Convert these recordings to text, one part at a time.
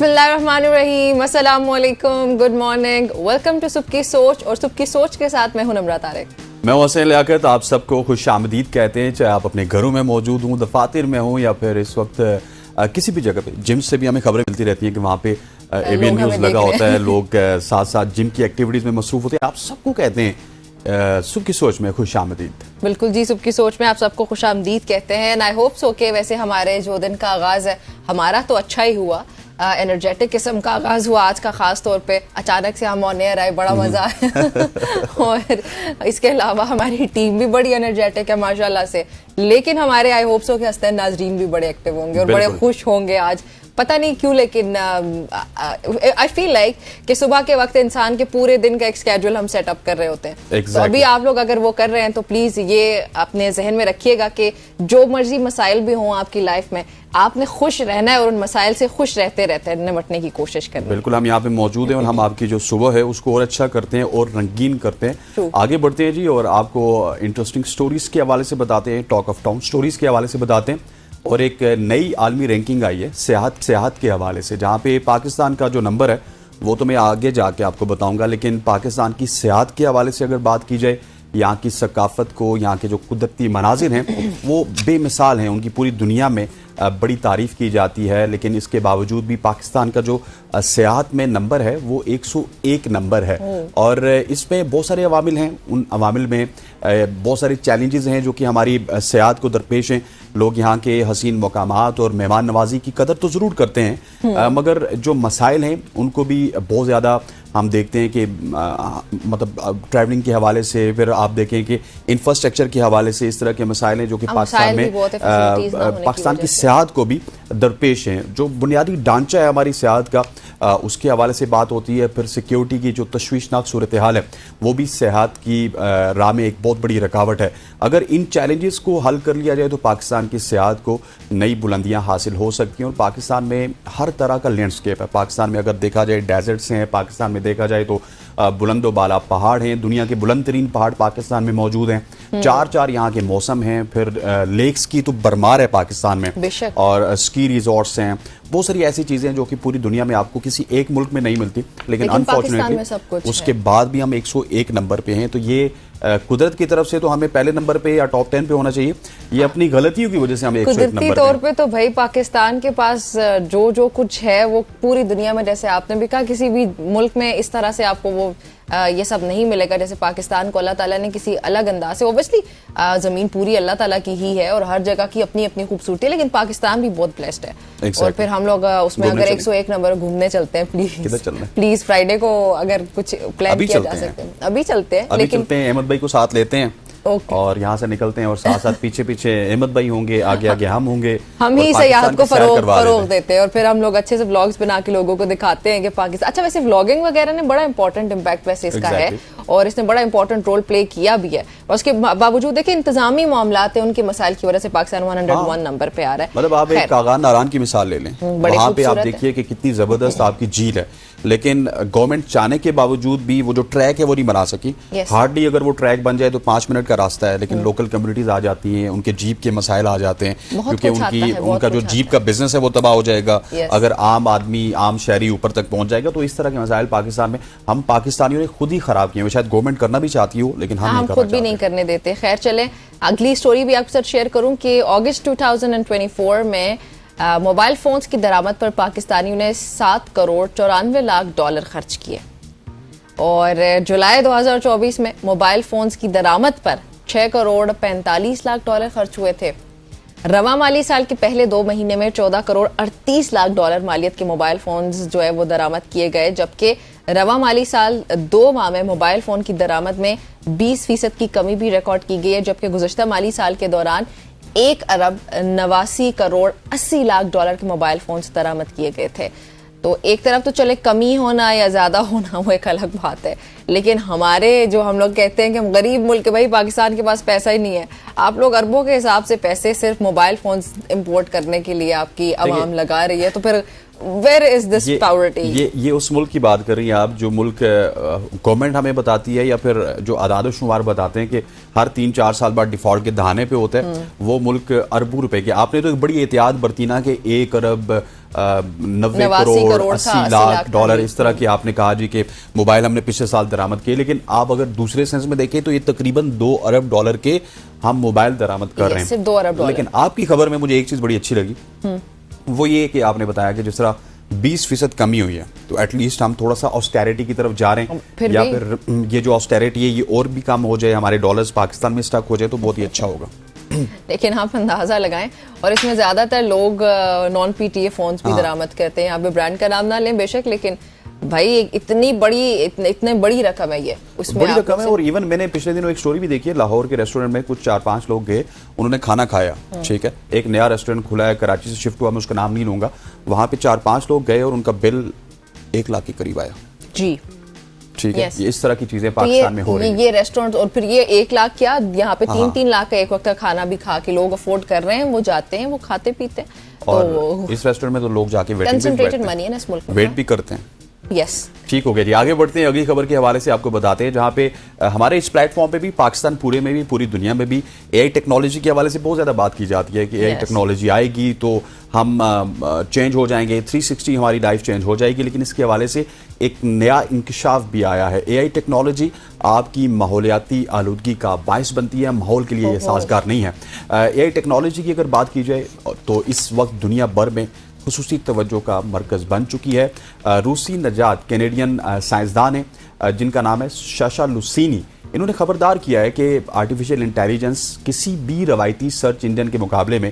बिस्मिल्लाहिर्रहमानिर्रहीम, अस्सलामु अलैकुम, गुड मॉर्निंग, वेलकम टू सुबह की सोच। और सुबह की सोच के साथ मैं हूं नम्रा तारिक। मैं हसन लियाकत आप सबको खुश आमदीद कहते हैं, चाहे आप अपने घरों में मौजूद हूँ, दफातर में हूँ या फिर इस वक्त किसी भी जगह पे। जिम से भी हमें खबरें मिलती रहती हैं कि वहाँ पे एबीएन न्यूज़ लगा होता है, लोग साथ साथ जिम की एक्टिविटीज़ में मसरूफ होते हैं। आप सबको कहते हैं सुबह की सोच में खुश आमदीद। बिल्कुल जी, सुबह की सोच में आप सबको खुश आमदीद कहते हैं। आई होप सो के वैसे हमारे जो दिन का आगाज़ है हमारा तो अच्छा ही हुआ, एनर्जेटिक किस्म का आगाज़ हुआ आज का, ख़ास तौर पे अचानक से हम ऑन एयर आए, बड़ा मज़ा आया। और इसके अलावा हमारी टीम भी बड़ी एनर्जेटिक है माशाल्लाह से। लेकिन हमारे आई होप सो के हस्ते नाजरीन भी बड़े एक्टिव होंगे और बड़े खुश होंगे आज, पता नहीं क्यों। लेकिन आई फील लाइक कि सुबह के वक्त इंसान के पूरे दिन का एक स्केड्यूल हम सेटअप कर रहे होते हैं। तो अभी आप लोग अगर वो कर रहे हैं तो प्लीज़ ये अपने जहन में रखिएगा कि जो मर्जी मसाइल भी हों आपकी लाइफ में, आपने खुश रहना है और उन मसाइल से खुश रहते रहते निपटने की कोशिश करनी है। बिल्कुल, हम यहाँ पे मौजूद हैं और हम आपकी जो सुबह है उसको और अच्छा करते हैं और रंगीन करते हैं। आगे बढ़ते हैं जी और आपको इंटरेस्टिंग स्टोरीज के हवाले से बताते हैं, टॉक ऑफ टाउन स्टोरीज के हवाले से बताते हैं। और एक नई आलमी रैंकिंग आई है सेहत के हवाले से, जहाँ पे पाकिस्तान का जो नंबर है वो तो मैं आगे जाके आपको बताऊंगा, लेकिन पाकिस्तान की सेहत के हवाले से अगर बात की जाए, यहाँ की सकाफत को, यहाँ के जो कुदरती मनाजिर हैं वो बेमिसाल हैं, उनकी पूरी दुनिया में बड़ी तारीफ़ की जाती है। लेकिन इसके बावजूद भी पाकिस्तान का जो सेहत में नंबर है वो 101 नंबर है। और इसमें बहुत सारे अवामिल हैं, उन अवामिल में बहुत सारे चैलेंजेस हैं जो कि हमारी सेहत को दरपेश हैं। लोग यहाँ के हसीन मकामात और मेहमान नवाजी की कदर तो ज़रूर करते हैं, मगर जो मसाइल हैं उनको भी बहुत ज़्यादा हम देखते हैं कि मतलब ट्रैवलिंग के हवाले से, फिर आप देखें कि इंफ्रास्ट्रक्चर के हवाले से इस तरह के मसाइल हैं जो कि पाकिस्तान में पाकिस्तान की सेहत को भी दरपेश हैं। जो बुनियादी ढांचा है हमारी सेहत का, उसके हवाले से बात होती है। फिर सिक्योरिटी की जो तशवीशनाक सूरत हाल है वो भी सेहत की राह में एक बहुत बड़ी रुकावट है। अगर इन चैलेंजेस को हल कर लिया जाए तो पाकिस्तान की सेहत को नई बुलंदियां हासिल हो सकती हैं। और पाकिस्तान में हर तरह का लैंडस्केप है। पाकिस्तान में अगर देखा जाए डेजर्ट्स हैं, पाकिस्तान में देखा जाए तो बुलंदो बाला पहाड़ हैं, दुनिया के बुलंद तरीन पहाड़ पाकिस्तान में मौजूद हैं। चार यहाँ के मौसम हैं, फिर लेक्स की तो भरमार है पाकिस्तान में, और स्की रिजॉर्ट्स हैं, बहुत सारी ऐसी चीज़ें हैं जो कि पूरी दुनिया में आपको किसी एक मुल्क में नहीं मिलती। लेकिन अनफॉर्चुनेटली उसके बाद भी हम 101 नंबर पे हैं। तो ये कुदरत की तरफ से तो हमें पहले नंबर पे या टॉप 10 पे होना चाहिए। ये अपनी गलतियों की वजह से हम 101 नंबर तौर पे तो भाई पाकिस्तान के पास जो कुछ है वो पूरी दुनिया में, जैसे आपने भी कहा, किसी भी मुल्क में इस तरह से आपको वो ये सब नहीं मिलेगा। जैसे पाकिस्तान को अल्लाह ताला ने किसी अलग अंदाज से, ओबियसली ज़मीन पूरी अल्लाह ताला की ही है और हर जगह की अपनी अपनी खूबसूरती है, लेकिन पाकिस्तान भी बहुत ब्लेस्ड है। और फिर हम लोग उसमें अगर 101 नंबर घूमने चलते हैं, प्लीज फ्राइडे को अगर कुछ प्लान किया जा सकते हैं, अभी चलते हैं। लेकिन अहमद भाई को साथ लेते हैं और यहाँ से निकलते हैं और साथ साथ पीछे पीछे अहमद भाई होंगे, आगे आगे हम होंगे, हम ही सयाहत को फरोग देते हैं। और फिर हम लोग अच्छे से व्लॉग्स बना के लोगों को दिखाते हैं कि पाकिस्तान अच्छा। वैसे व्लॉगिंग वगैरह ने बड़ा इंपॉर्टेंट इम्पैक्ट वैसे इसका है और इसने बड़ा इंपॉर्टेंट रोल प्ले किया भी है। और उसके बावजूद देखिए इंतजामी मामलात है, उनके मसाइल की वजह से पाकिस्तान 101 नंबर पे आ रहा है। मतलब आप एक कागान नारान की मिसाल ले लें, वहाँ पे आप देखिए कि कितनी जबरदस्त आपकी झील है, लेकिन गवर्नमेंट चाहने के बावजूद भी वो जो ट्रैक है वो नहीं बना सकी। हार्डली अगर वो ट्रैक बन जाए तो 5 मिनट का रास्ता है, लेकिन लोकल कम्युनिटीज आ जाती हैं, उनके जीप के मसाइल आ जाते हैं, क्योंकि उनका जो जीप का बिजनेस है वो तबाह हो जाएगा अगर आम आदमी, आम शहरी ऊपर तक पहुंच जाएगा। तो इस तरह के मसाइल पाकिस्तान में हम पाकिस्तानियों ने खुद ही खराब किए। शायद गवर्नमेंट करना भी चाहती हो लेकिन हम खुद भी नहीं करने देते। खैर चले, अगली स्टोरी भी आपके साथ शेयर करूं कि अगस्त 2024 में मोबाइल फोन्स की दरामद पर पाकिस्तानियों ने 7 करोड़ 94 लाख डॉलर खर्च किए। और जुलाई 2024 में मोबाइल फोन्स की दरामद पर 6 करोड़ 45 लाख डॉलर खर्च हुए थे। रवा माली साल के पहले 2 महीने में 14 करोड़ 38 लाख डॉलर मालियत के मोबाइल फोन्स जो है वो दरामद किए गए, जबकि रवा माली साल 2 माह में मोबाइल फोन की दरामद में 20% की कमी भी रिकॉर्ड की गई है, जबकि गुज़श्ता माली साल के दौरान 1 अरब 89 करोड़ 80 लाख डॉलर के मोबाइल फोन्स दरामद किए गए थे। तो एक तरफ तो चले कमी होना या ज्यादा होना वो एक अलग बात है, लेकिन हमारे जो हम लोग कहते हैं कि हम गरीब मुल्क है, भाई पाकिस्तान के पास पैसा ही नहीं है। आप लोग अरबों के हिसाब से पैसे सिर्फ मोबाइल फोन्स इंपोर्ट करने के लिए आपकी आवाम लगा रही है, तो फिर वेयर इज दिस पावर्टी? ये उस मुल्क की बात कर रही हैं आप, जो मुल्क गवर्नमेंट हमें बताती है या फिर जो आदाद शुमार बताते हैं कि हर 3-4 साल बाद डिफॉल्ट के दहाने पे होता है, वो मुल्क अरबों रुपए के। आपने तो एक बड़ी एहतियात बरती ना कि 1 अरब 90 करोड़ 80 लाख डॉलर इस तरह की आपने कहा जी कि मोबाइल हमने पिछले साल दरामद किए, लेकिन आप अगर दूसरे सेंस में देखें तो ये तकरीबन 2 अरब डॉलर के हम मोबाइल दरामद कर रहे हैं, सिर्फ 2 अरब डॉलर। लेकिन आपकी खबर में मुझे एक चीज बड़ी अच्छी लगी, वो ये कि आपने बताया कि जिस तरह 20% कमी हुई है, तो एटलीस्ट हम थोड़ा सा ऑस्टेरिटी की तरफ जा रहे हैं, या फिर ये जो ऑस्टेरिटी है ये और भी कम हो जाए, हमारे डॉलर्स पाकिस्तान में स्टक हो जाए तो बहुत ही अच्छा होगा। लेकिन आप अंदाजा लगाएं, और इसमें ज्यादातर लोग नॉन पीटीए फोन्स भी दरामद करते हैं। यहाँ पे ब्रांड का नाम ना लें बेशक, लेकिन भाई इतनी बड़ी रकम है, ये उसमें बड़ी रकम है। और इवन मैंने पिछले दिनों एक स्टोरी भी देखी है, लाहौर के रेस्टोरेंट में कुछ 4-5 लोग गए, उन्होंने खाना खाया, ठीक है, एक नया रेस्टोरेंट खुला है, कराची से शिफ्ट हुआ, मैं उसका नाम नहीं लूंगा, वहां पे 4-5 लोग गए और उनका बिल 1 लाख के करीब आया जी, ठीक है। ये इस तरह की चीजें पाकिस्तान में हो रही हैं, ये रेस्टोरेंट, और फिर ये 1 लाख क्या, यहाँ पे 3-3 लाख का एक वक्त का खाना भी खा के लोग अफोर्ड कर रहे हैं, वो जाते हैं, वो खाते पीते हैं। और इस रेस्टोरेंट में तो लोग जाके कंसंट्रेटेड मनी है ना इस मुल्क में, वेट भी करते हैं। यस, ठीक हो गया जी। आगे बढ़ते हैं, अगली खबर के हवाले से आपको बताते हैं, जहां पे हमारे इस प्लेटफॉर्म पे भी, पाकिस्तान पूरे में भी, पूरी दुनिया में भी एआई टेक्नोलॉजी के हवाले से बहुत ज्यादा बात की जाती है कि एआई टेक्नोलॉजी आएगी तो हम चेंज हो जाएंगे, 360 हमारी लाइफ चेंज हो जाएगी। लेकिन इसके हवाले से एक नया इंकशाफ भी आया है। एआई टेक्नोलॉजी आपकी माहौलियाती आलूदगी का बायस बनती है, माहौल के लिए ये साजगार नहीं है। एआई टेक्नोलॉजी की अगर बात की जाए तो इस वक्त दुनिया भर में खुसूसी तवज्जो का मरकज़ बन चुकी है। रूसी नजात कैनेडियन साइंसदान है जिनका नाम है शाशा लुसीनी, इन्होंने खबरदार किया है कि आर्टिफिशियल इंटेलिजेंस किसी भी रवायती सर्च इंजन के मुकाबले में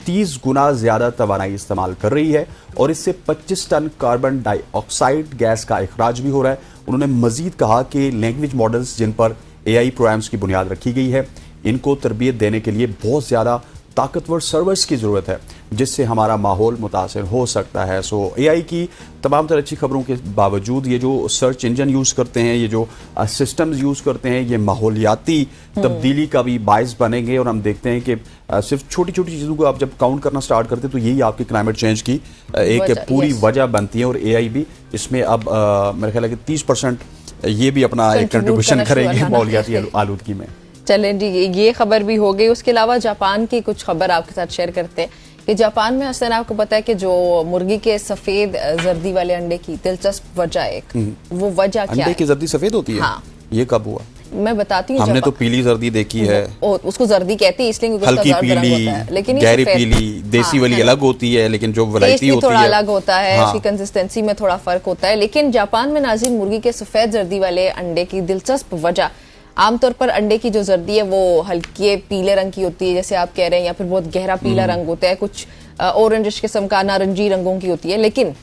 30 गुना ज़्यादा तवानाई इस्तेमाल कर रही है और इससे 25 टन कार्बन डाइऑक्साइड गैस का अखराज भी हो रहा है। उन्होंने मजीद कहा कि लैंग्वेज मॉडल्स जिन पर एआई प्रोग्राम्स की बुनियाद रखी गई है, इनको तरबियत देने के लिए बहुत ज़्यादा ताकतवर सर्वर्स की ज़रूरत है, जिससे हमारा माहौल मुतासर हो सकता है। सो एआई की तमाम तरह अच्छी खबरों के बावजूद ये जो सर्च इंजन यूज़ करते हैं, ये जो सिस्टम्स यूज़ करते हैं, ये माहौलियाती तब्दीली का भी बायस बनेंगे। और हम देखते हैं कि सिर्फ छोटी छोटी चीज़ों को आप जब काउंट करना स्टार्ट करते हैं तो यही आपकी क्लाइमेट चेंज की एक पूरी वजह बनती है। और एआई भी इसमें अब मेरे ख्याल है कि 30% ये भी अपना एक कंट्रीब्यूशन करेंगे माहौलियाती आलूदगी में। चलें जी, ये खबर भी हो गई। उसके अलावा जापान की कुछ खबर आपके साथ शेयर करते हैं कि जापान में असल आपको पता है कि जो मुर्गी के सफेद जर्दी वाले अंडे की दिलचस्प वजह एक, वो वजह क्या है? अंडे की जर्दी सफेद होती है? हाँ। ये कब हुआ? मैं बताती हूँ। हमने तो पीली जर्दी देखी है, उसको जर्दी कहती है इसलिए क्योंकि हल्की पीली, लेकिन गहरी पीली, देसी वाली अलग होती है, लेकिन जो वैरायटी होती है थोड़ा अलग होता है, उसकी कंसिस्टेंसी में थोड़ा फर्क होता है। लेकिन जापान में नाज़रीन मुर्गी के सफेद जर्दी वाले अंडे की दिलचस्प वजह, आमतौर पर अंडे की जो जर्दी है वो हल्के पीले रंग की होती है जैसे आप कह रहे हैं, या फिर बहुत गहरा पीला रंग होता है, कुछ ऑरेंजिश किस्म का नारंगी रंगों की होती है। लेकिन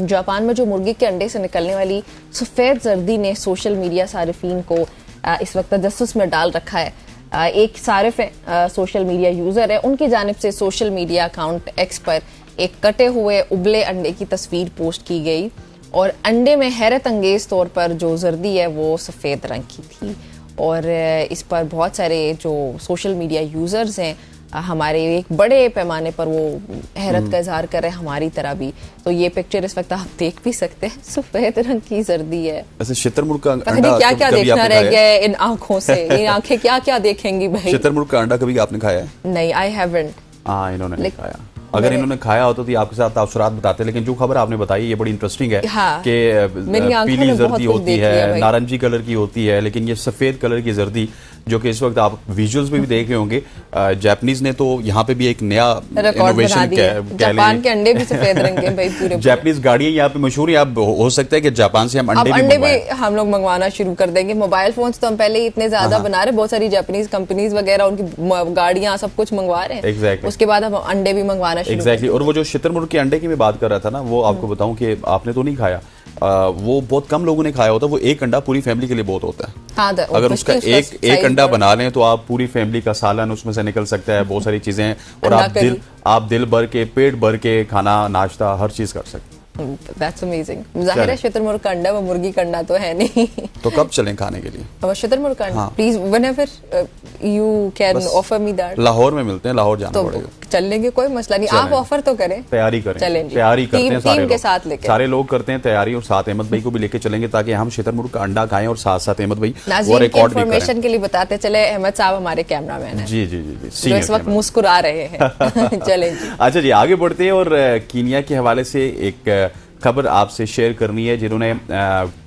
जापान में जो मुर्गी के अंडे से निकलने वाली सफ़ेद जर्दी ने सोशल मीडिया सारिफीन को इस वक्त तजस्सुस में डाल रखा है। एक सारिफ है, सोशल मीडिया यूज़र है, उनकी जानिब से सोशल मीडिया अकाउंट एक्स पर एक कटे हुए उबले अंडे की तस्वीर पोस्ट की गई और अंडे में हैरत अंगेज तौर पर जो जर्दी है वो सफ़ेद रंग की थी। और इस पर बहुत सारे जो सोशल मीडिया यूज़र्स हैं हमारे एक बड़े पैमाने पर वो हैरत का इजहार कर रहे हैं, हमारी तरह भी। तो ये पिक्चर इस वक्त आप देख भी सकते हैं, सफ़ेद रंग की जर्दी है। ऐसे शुतुरमुर्ग का अंडा क्या क्या देखना रह गया है इन आंखों से, ये आंखें क्या क्या देखेंगी भाई। शुतुरमुर्ग का अंडा कभी आपने खाया है? नहीं, आई हैवंट। हाँ, इन्होंने नहीं खाया। अगर इन्होंने खाया होता तो ये आपके साथ तासुरात बताते, लेकिन जो खबर आपने बताई ये बड़ी इंटरेस्टिंग है कि पीली जर्दी होती है, नारंगी कलर की होती है, लेकिन ये सफेद कलर की जर्दी जो कि इस वक्त आप विजुअल्स में भी देख रहे होंगे, जापानीज ने तो यहाँ पे भी एक नया इनोवेशन जापान के अंडे भी सफेद रंग के भाई पूरे। जापानीज गाड़ियां यहाँ पे मशहूर है, अब हो सकता है कि जापान से हम अंडे भी हम लोग मंगवाना शुरू कर देंगे। मोबाइल फोन्स तो हम पहले ही इतने ज्यादा बना रहे, बहुत सारी जापानीज कंपनीज वगैरह उनकी गाड़ियां सब कुछ मंगवा रहे हैं। Exactly. उसके बाद हम अंडे भी मंगवाना शुरू एग्जैक्टली। और वो जो शुतुरमुर्ग के अंडे की मैं बात कर रहा था ना, वो आपको बताऊं कि आपने तो नहीं खाया, वो बहुत कम लोगों ने खाया होता। वो एक अंडा पूरी फैमिली के लिए बहुत होता है। हाँ, अगर उसका एक अंडा बना लें तो आप पूरी फैमिली का सालन उसमें से निकल सकता है, बहुत सारी चीजें, और आप दिल भर के, पेट भर के खाना, नाश्ता, हर चीज कर सकते हैं। That's amazing. जाहिर है शुतुरमुर्ग का अंडा वो मुर्गी का अंडा तो है नहीं। तो कब चलें खाने के लिए? शुतुरमुर्ग का अंडा please, whenever you can offer me that? Lahore में मिलते हैं, लाहौर जाना तो पड़ेगा। चल लेंगे, कोई मसला नहीं, आप ऑफर तो करें, तैयारी करें, चलेंगे, तैयारी करते हैं सारे टीम के लोग, साथ लेके सारे लोग करते हैं तैयारी, और साथ अहमद भाई को भी लेके चलेंगे ताकि हम शेतरमुर्ग का अंडा खाएं और साथ साथ अहमद भाई वो नाज़रीन की रिकॉर्ड भी करें। इन्फॉर्मेशन के लिए बताते चले, अहमद साहब हमारे कैमरामैन हैं जी जी जी जी, जो senior इस वक्त cameraman। मुस्कुरा रहे हैं। चलें जी। अच्छा जी, आगे बढ़ते हैं और कीनिया के हवाले से एक खबर आपसे शेयर करनी है। जिन्होंने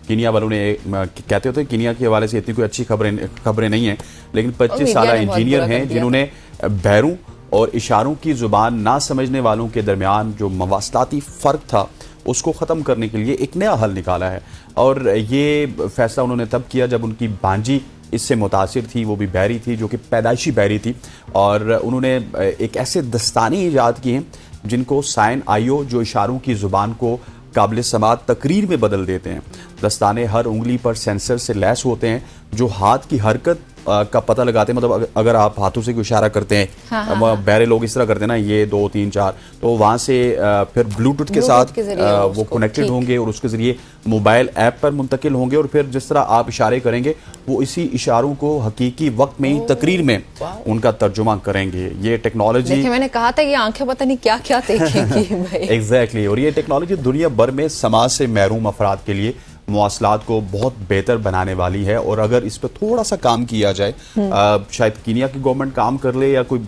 कीनिया वालों ने कहते होते हैं कीनिया के हवाले से इतनी कोई अच्छी खबरें नहीं है, लेकिन 25 साल इंजीनियर हैं जिन्होंने बहरों और इशारों की जुबान ना समझने वालों के दरमियान जो मवासलाती फ़र्क था उसको ख़त्म करने के लिए एक नया हल निकाला है। और ये फैसला उन्होंने तब किया जब उनकी भांजी इससे मुतासिर थी, वो भी बहरी थी, जो कि पैदाइशी बहरी थी, और उन्होंने एक ऐसे दस्ताने ईजाद किए हैं जिनको साइन आईओ, जो इशारों की ज़ुबान को काबिल समात तकरीर में बदल देते हैं। दस्ताने हर उंगली पर सेंसर से लैस होते हैं जो हाथ की हरकत का पता लगाते हैं। मतलब अगर आप हाथों से कोई इशारा करते हैं, बहरे लोग इस तरह करते हैं ना, ये 2 3 4, तो वहाँ से फिर ब्लूटूथ के साथ वो कनेक्टेड होंगे और उसके ज़रिए मोबाइल ऐप पर मुंतकिल होंगे, और फिर जिस तरह आप इशारे करेंगे वो इसी इशारों को हकीकी वक्त में ही तकरीर में उनका तर्जुमा करेंगे। ये टेक्नोलॉजी, मैंने कहा था ये आंखें पता नहीं क्या क्या देखेंगी भाई। एग्जैक्टली, और ये टेक्नोलॉजी दुनिया भर में समाज से महरूम अफराद के लिए मवासलात को बहुत बेहतर बनाने वाली है। और अगर इस पर थोड़ा सा काम किया जाए, शायद कीनिया की गवर्नमेंट काम कर ले, या कोई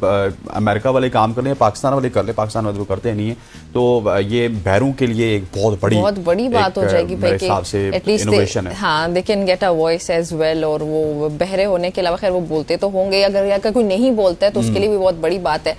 अमेरिका वाले काम कर ले, या पाकिस्तान वाले कर ले, पाकिस्तान वाले तो करते नहीं है, तो ये बहरों के लिए एक बहुत बड़ी बात हो जाएगी भाई, हिसाब से इनोवेशन है। हाँ, they can get a voice as well, और वो बहरे होने के अलावा खैर वो बोलते तो होंगे, अगर कोई नहीं बोलता है तो उसके लिए भी बहुत बड़ी बात है।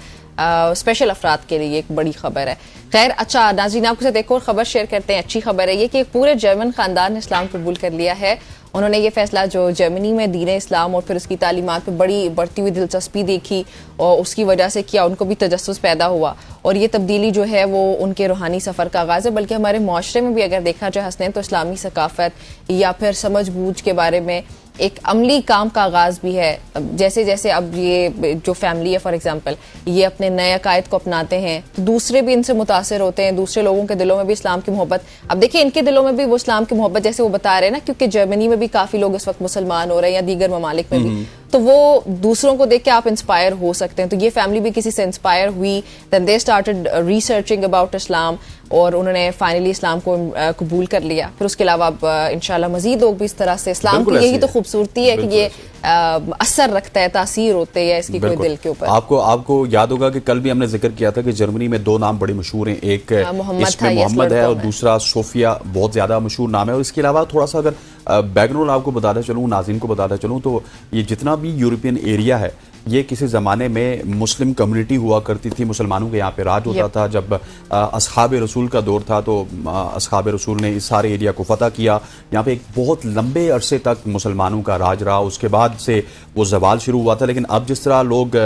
स्पेशल अफराद के लिए एक बड़ी खबर है। खैर, अच्छा नाज़रीन, आपके साथ एक और खबर शेयर करते हैं। अच्छी खबर है ये कि एक पूरे जर्मन खानदान ने इस्लाम कबूल कर लिया है। उन्होंने ये फैसला जो जर्मनी में दीन इस्लाम और फिर उसकी तालीमात पे बढ़ती हुई दिलचस्पी देखी और उसकी वजह से किया, उनको भी तजस्सुस पैदा हुआ, और ये तब्दीली जो है वो उनके रूहानी सफ़र का आगाज़ है। बल्कि हमारे माशरे में भी अगर देखा जाए हसनैन, तो इस्लामी सकाफत या फिर समझ बूझ के बारे में एक अमली काम का आगाज़ भी है। जैसे जैसे अब ये जो फैमिली है फॉर एग्जांपल, ये अपने नए अकायद को अपनाते हैं तो दूसरे भी इनसे मुतासर होते हैं, दूसरे लोगों के दिलों में भी इस्लाम की मोहब्बत, अब देखिए इनके दिलों में भी वो इस्लाम की मोहब्बत जैसे वो बता रहे हैं ना, क्योंकि जर्मनी में भी काफ़ी लोग इस वक्त मुसलमान हो रहे हैं या दीगर ममालिक में भी, तो वो दूसरों को देख के आप इंस्पायर हो सकते हैं। तो ये फैमिली भी किसी से इंस्पायर हुई, then they started researching about Islam, और उन्होंने फाइनली इस्लाम को कबूल कर लिया। फिर उसके अलावा अब इंशाल्लाह मजीद लोग भी इस तरह से, इस्लाम की यही तो खूबसूरती है कि ये असर रखता है, तासीर होती है इसकी कोई दिल के ऊपर। आपको याद होगा कि कल भी हमने जिक्र किया था कि जर्मनी में 2 नाम बड़े मशहूर हैं, एक मोहम्मद है और दूसरा सोफिया, बहुत ज्यादा मशहूर नाम है। और इसके अलावा थोड़ा सा अगर बैकग्राउंड आपको बताता चलूँ, नाज़रीन को बताता चलूँ, तो ये जितना भी यूरोपियन एरिया है, ये किसी ज़माने में मुस्लिम कम्युनिटी हुआ करती थी, मुसलमानों के यहाँ पे राज होता था। जब असहाब रसूल का दौर था तो असहाब रसूल ने इस सारे एरिया को फतह किया। यहाँ पे एक बहुत लंबे अरसे तक मुसलमानों का राज रहा, उसके बाद से वो जवाल शुरू हुआ था। लेकिन अब जिस तरह लोग,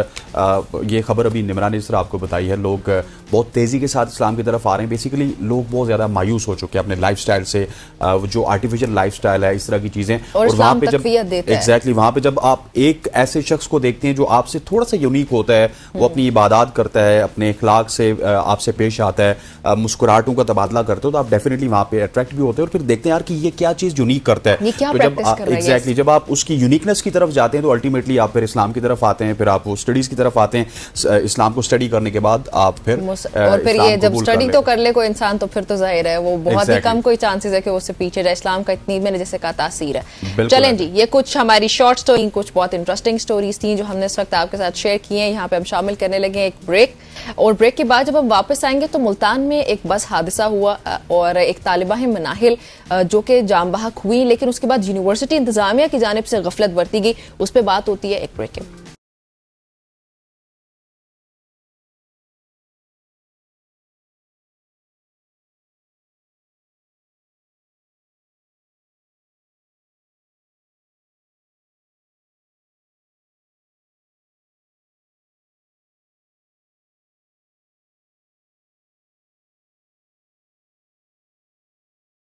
ये खबर अभी निमरा ने जिस तरह आपको बताई है, लोग बहुत तेज़ी के साथ इस्लाम की तरफ आ रहे हैं। बेसिकली लोग बहुत ज़्यादा मायूस हो चुके हैं अपने लाइफ स्टाइल से, जो आर्टिफिशियल लाइफ स्टाइल है, इस तरह की चीज़ें। और वहाँ पे जब एग्जैक्टली वहाँ पे जब आप एक ऐसे शख्स को देखते हैं जो आपसे थोड़ा सा यूनिक होता है, वो अपनी इबादत करता है, अपने इखलाक से आपसे पेश आता है, मुस्कुराहटों का तबादला करते हो, तो आप डेफिनेटली वहाँ पे अट्रैक्ट भी होते हैं और फिर देखते हैं यार कि ये क्या चीज़ यूनिक करता है। तो जब एग्जैक्टली जब आप उसकी यूनिकनेस की तरफ जाते हैं तो अल्टीमेटली आप फिर इस्लाम की तरफ आते हैं, फिर आप वो स्टडीज़ की तरफ आते हैं। इस्लाम को स्टडी करने के बाद आप फिर और फिर ये जब स्टडी तो कर ले कोई इंसान, तो फिर तो जाहिर है वो बहुत ही कम कोई चांसेस है कि वो उससे पीछे जाए। इस्लाम का इतनी, मैंने जैसे कहा, तासीर है। चलें जी, ये कुछ हमारी शॉर्ट स्टोरी, कुछ बहुत इंटरेस्टिंग स्टोरीज थी जो हमने इस वक्त आपके साथ शेयर की हैं। यहाँ पे हम शामिल करने लगे एक ब्रेक, और ब्रेक के बाद जब हम वापस आएंगे तो मुल्तान में एक बस हादसा हुआ और एक तालिबा है मनाहिल जो कि जाम बहक हुई, लेकिन उसके बाद यूनिवर्सिटी इंतजामिया की जानिब से गफलत बरती गई। उस पर बात होती है एक ब्रेक के।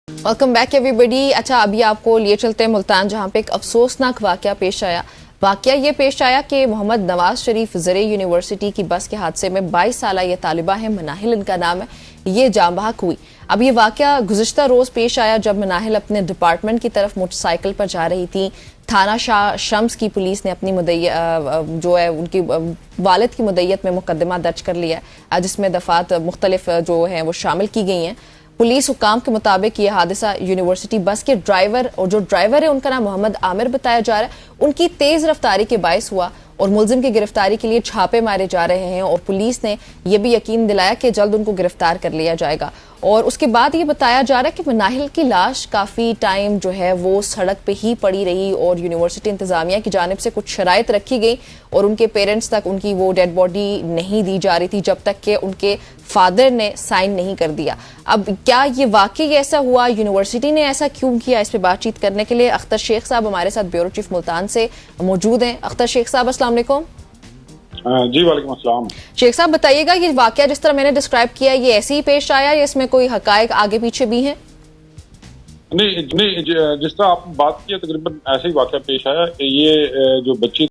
Welcome back everybody. अच्छा, अभी आपको लिए चलते हैं मुल्तान, जहाँ पे एक अफसोसनाक वाकया पेश आया। वाकया ये पेश आया कि मोहम्मद नवाज शरीफ ज़रे यूनिवर्सिटी की बस के हादसे में 22 साला ये तालिबा है, मनाहिल इनका नाम है, ये जाम बहक हुई। अब ये वाकया गुज़िश्ता रोज़ पेश आया जब मनाहिल अपने डिपार्टमेंट की तरफ मोटरसाइकिल पर जा रही थी। थाना शाह शम्स की पुलिस ने अपनी जो है उनकी वालिद की मुद्दत में मुकदमा दर्ज कर लिया है, जिसमें दफात मुख्तलिफ जो हैं वो शामिल की गई हैं। पुलिस हुकाम के मुताबिक ये हादसा यूनिवर्सिटी बस के ड्राइवर, और जो ड्राइवर है उनका नाम मोहम्मद आमिर बताया जा रहा है, उनकी तेज रफ्तारी के बायस हुआ और मुलजिम की गिरफ्तारी के लिए छापे मारे जा रहे हैं। और पुलिस ने यह भी यकीन दिलाया कि जल्द उनको गिरफ्तार कर लिया जाएगा। और उसके बाद ये बताया जा रहा है कि मनाहिल की लाश काफ़ी टाइम जो है वो सड़क पे ही पड़ी रही और यूनिवर्सिटी इंतज़ामिया की जानिब से कुछ शराइत रखी गई और उनके पेरेंट्स तक उनकी वो डेड बॉडी नहीं दी जा रही थी जब तक कि उनके फादर ने साइन नहीं कर दिया। अब क्या ये वाकई ऐसा हुआ, यूनिवर्सिटी ने ऐसा क्यों किया, इस पर बातचीत करने के लिए अख्तर शेख साहब हमारे साथ ब्यूरो चीफ मुल्तान से मौजूद हैं। अख्तर शेख साहब अस्सलाम वालेकुम। जी वालेकुम अस्सलाम। शेख साहब बताइएगा, ये वाकया जिस तरह मैंने डिस्क्राइब किया ये ऐसे ही पेश आया या इसमें कोई हकायक आगे पीछे भी हैं? नहीं, जिस तरह आप बात की तकरीबन ऐसे ही वाकया पेश आया। ये जो बच्ची